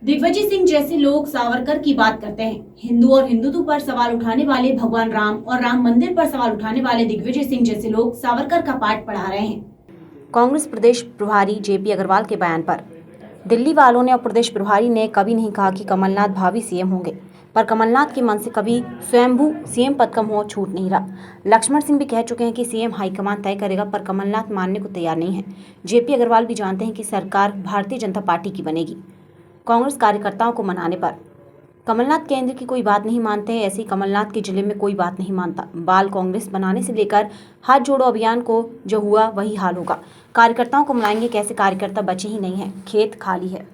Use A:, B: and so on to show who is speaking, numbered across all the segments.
A: दिग्विजय सिंह जैसे लोग सावरकर की बात करते हैं। हिंदू और हिंदुत्व पर सवाल उठाने वाले, भगवान राम और राम मंदिर पर सवाल उठाने वाले दिग्विजय सिंह जैसे लोग सावरकर का पाठ पढ़ा रहे हैं। कांग्रेस प्रदेश प्रभारी जेपी अग्रवाल के बयान पर दिल्ली वालों ने और प्रदेश प्रभारी ने कभी नहीं कहा कि कमलनाथ भावी सीएम होंगे, पर कमलनाथ के मन से कभी स्वयंभू सीएम पद का मोह छूट नहीं रहा। लक्ष्मण सिंह भी कह चुके हैं कि सीएम हाईकमान तय करेगा, पर कमलनाथ मानने को तैयार नहीं है। जेपी अग्रवाल भी जानते हैं कि सरकार भारतीय जनता पार्टी की बनेगी। कांग्रेस कार्यकर्ताओं को मनाने पर कमलनाथ केंद्र की कोई बात नहीं मानते हैं, ऐसे ही कमलनाथ के जिले में कोई बात नहीं मानता। बाल कांग्रेस बनाने से लेकर हाथ जोड़ो अभियान को जो हुआ वही हाल होगा। कार्यकर्ताओं को मनाएंगे कैसे? कार्यकर्ता बचे ही नहीं हैं, खेत खाली है।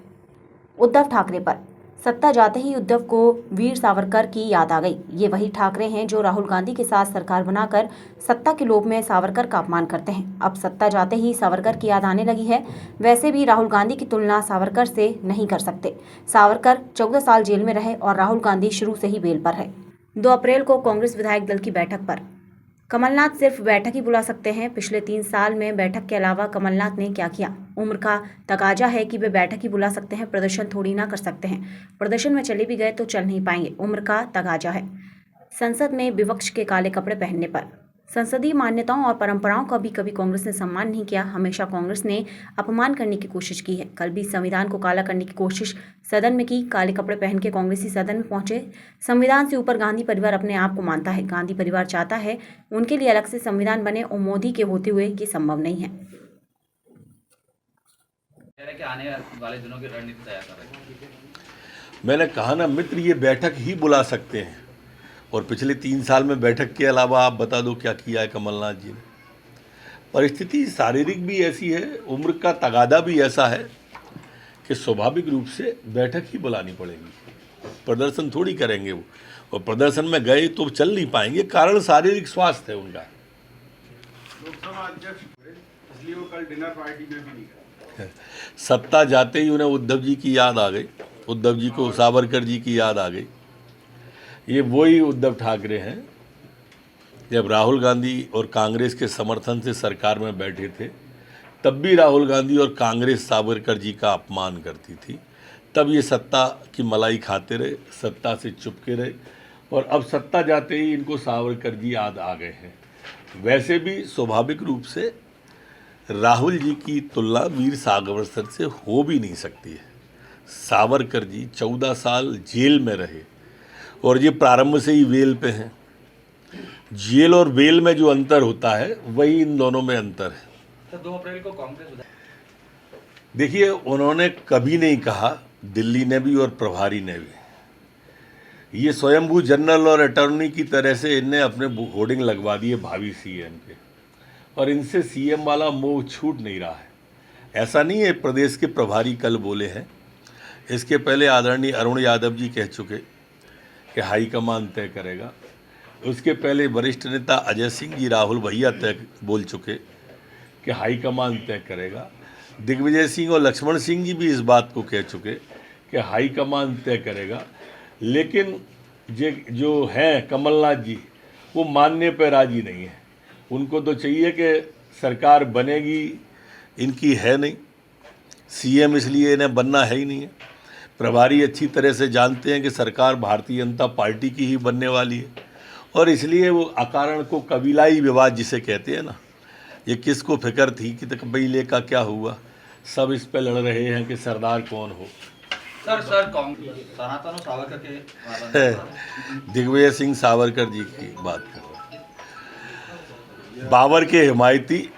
A: उद्धव ठाकरे पर सत्ता जाते ही उद्धव को वीर सावरकर की याद आ गई। ये वही ठाकरे हैं जो राहुल गांधी के साथ सरकार बनाकर सत्ता के लोभ में सावरकर का अपमान करते हैं। अब सत्ता जाते ही सावरकर की याद आने लगी है। वैसे भी राहुल गांधी की तुलना सावरकर से नहीं कर सकते। सावरकर 14 साल जेल में रहे और राहुल गांधी शुरू से ही बेल पर है। 2 अप्रैल को कांग्रेस विधायक दल की बैठक पर कमलनाथ सिर्फ बैठक ही बुला सकते हैं। पिछले 3 साल में बैठक के अलावा कमलनाथ ने क्या किया? उम्र का तकाजा है कि वे बैठक ही बुला सकते हैं, प्रदर्शन थोड़ी ना कर सकते हैं। प्रदर्शन में चले भी गए तो चल नहीं पाएंगे, उम्र का तकाजा है। संसद में विपक्ष के काले कपड़े पहनने पर संसदीय मान्यताओं और परंपराओं का भी कभी कांग्रेस ने सम्मान नहीं किया। हमेशा कांग्रेस ने अपमान करने की कोशिश की है। कल भी संविधान को काला करने की कोशिश सदन में की। काले कपड़े पहन के कांग्रेसी सदन में पहुंचे। संविधान से ऊपर गांधी परिवार अपने आप को मानता है। गांधी परिवार चाहता है उनके लिए अलग से संविधान बने और मोदी के होते हुए ये संभव नहीं है।
B: कि आने वाले दिनों की रणनीति तैयार कर रहे हैं।
C: मैंने कहा ना मित्र, ये बैठक ही बुला सकते हैं। और पिछले 3 साल में बैठक के अलावा आप बता दो क्या किया है कमलनाथ जी ने। परिस्थिति शारीरिक भी ऐसी है, उम्र का तगादा भी ऐसा है कि स्वाभाविक रूप से बैठक ही बुलानी पड़ेगी। प्रदर्शन थोड़ी करेंगे वो, और प्रदर्शन में गए तो चल नहीं पाएंगे, कारण शारीरिक स्वास्थ्य है उनका।
D: लोकसभा अध्यक्ष इसलिए वो कल डिनर पार्टी में भी नहीं गए।
C: सत्ता जाते ही उन्हें उद्धव जी की याद आ गई। उद्धव जी को सावरकर जी की याद आ गई। ये वही उद्धव ठाकरे हैं जब राहुल गांधी और कांग्रेस के समर्थन से सरकार में बैठे थे, तब भी राहुल गांधी और कांग्रेस सावरकर जी का अपमान करती थी। तब ये सत्ता की मलाई खाते रहे, सत्ता से चुपके रहे, और अब सत्ता जाते ही इनको सावरकर जी याद आ गए हैं। वैसे भी स्वाभाविक रूप से राहुल जी की तुलना वीर सावरकर से हो भी नहीं सकती है। सावरकर जी 14 साल जेल में रहे और ये प्रारंभ से ही वेल पे हैं। जेल और वेल में जो अंतर होता है वही इन दोनों में अंतर है।
B: तो 2 अप्रैल को कांग्रेस
C: देखिए, उन्होंने कभी नहीं कहा, दिल्ली ने भी और प्रभारी ने भी, ये स्वयंभू जनरल और अटॉर्नी की तरह से इनने अपने होर्डिंग लगवा दिए भावी सीएम के, और इनसे सीएम वाला मोह छूट नहीं रहा है। ऐसा नहीं है प्रदेश के प्रभारी कल बोले हैं, इसके पहले आदरणीय अरुण यादव जी कह चुके कि हाईकमान तय करेगा। उसके पहले वरिष्ठ नेता अजय सिंह जी, राहुल भैया तय बोल चुके कि हाईकमान तय करेगा। दिग्विजय सिंह और लक्ष्मण सिंह जी भी इस बात को कह चुके कि हाईकमान तय करेगा। लेकिन जो हैं कमलनाथ जी, वो मानने पर राजी नहीं है। उनको तो चाहिए कि सरकार बनेगी, इनकी है नहीं। सीएम इसलिए इन्हें बनना है ही नहीं है। प्रभारी अच्छी तरह से जानते हैं कि सरकार भारतीय जनता पार्टी की ही बनने वाली है, और इसलिए वो अकारण को कबीलाई विवाद जिसे कहते हैं ना, ये किसको फिक्र थी कि कबीले का क्या हुआ, सब इस पे लड़ रहे हैं कि सरदार कौन हो।
B: सर सनातन और सावरकर के
C: दिग्विजय सिंह सावरकर जी की बात कर रहे हैं, बाबर के हिमायती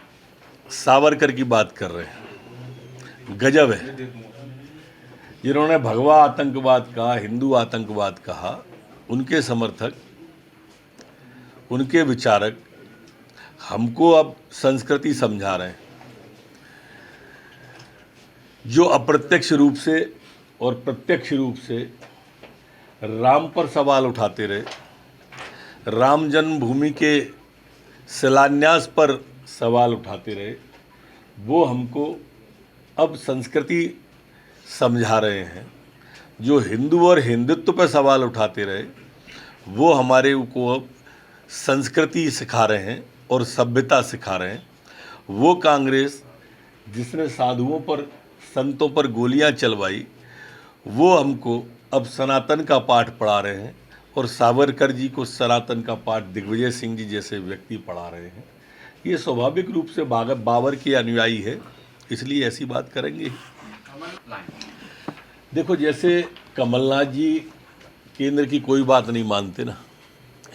C: सावरकर की बात कर रहे हैं। गजब है। जिन्होंने भगवा आतंकवाद कहा, हिंदू आतंकवाद कहा, उनके समर्थक, उनके विचारक हमको अब संस्कृति समझा रहे हैं। जो अप्रत्यक्ष रूप से और प्रत्यक्ष रूप से राम पर सवाल उठाते रहे, राम जन्मभूमि के शिलान्यास पर सवाल उठाते रहे, वो हमको अब संस्कृति समझा रहे हैं। जो हिंदू और हिंदुत्व पर सवाल उठाते रहे, वो हमारे को अब संस्कृति सिखा रहे हैं और सभ्यता सिखा रहे हैं। वो कांग्रेस जिसने साधुओं पर, संतों पर गोलियां चलवाई, वो हमको अब सनातन का पाठ पढ़ा रहे हैं और सावरकर जी को सनातन का पाठ दिग्विजय सिंह जी जैसे व्यक्ति पढ़ा रहे हैं। ये स्वाभाविक रूप से बाबर के अनुयायी है, इसलिए ऐसी बात करेंगे। देखो, जैसे कमलनाथ जी केंद्र की कोई बात नहीं मानते ना,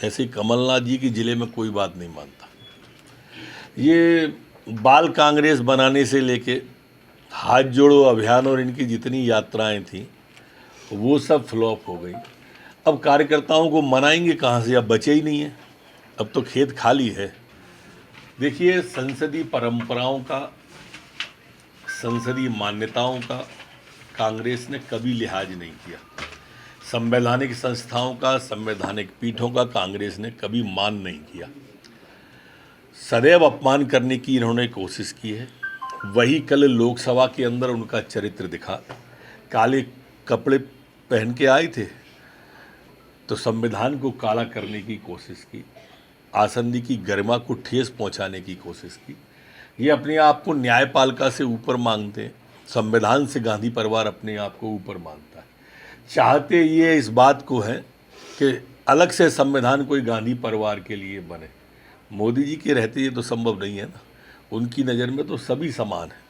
C: ऐसे ही कमलनाथ जी की ज़िले में कोई बात नहीं मानता। ये बाल कांग्रेस बनाने से लेके हाथ जोड़ो अभियान और इनकी जितनी यात्राएं थीं वो सब फ्लॉप हो गई। अब कार्यकर्ताओं को मनाएंगे कहाँ से, अब बचे ही नहीं है, अब तो खेत खाली है। देखिए, संसदीय परंपराओं का, संसदीय मान्यताओं का कांग्रेस ने कभी लिहाज नहीं किया। संवैधानिक संस्थाओं का, संवैधानिक पीठों का कांग्रेस ने कभी मान नहीं किया। सदैव अपमान करने की इन्होंने कोशिश की है। वही कल लोकसभा के अंदर उनका चरित्र दिखा। काले कपड़े पहन के आए थे तो संविधान को काला करने की कोशिश की, आसंदी की गरिमा को ठेस पहुंचाने की कोशिश की। ये अपने आप को न्यायपालिका से ऊपर मांगते हैं, संविधान से गांधी परिवार अपने आप को ऊपर मानता है। चाहते ये इस बात को है कि अलग से संविधान कोई गांधी परिवार के लिए बने। मोदी जी के रहते ये तो संभव नहीं है ना, उनकी नज़र में तो सभी समान है।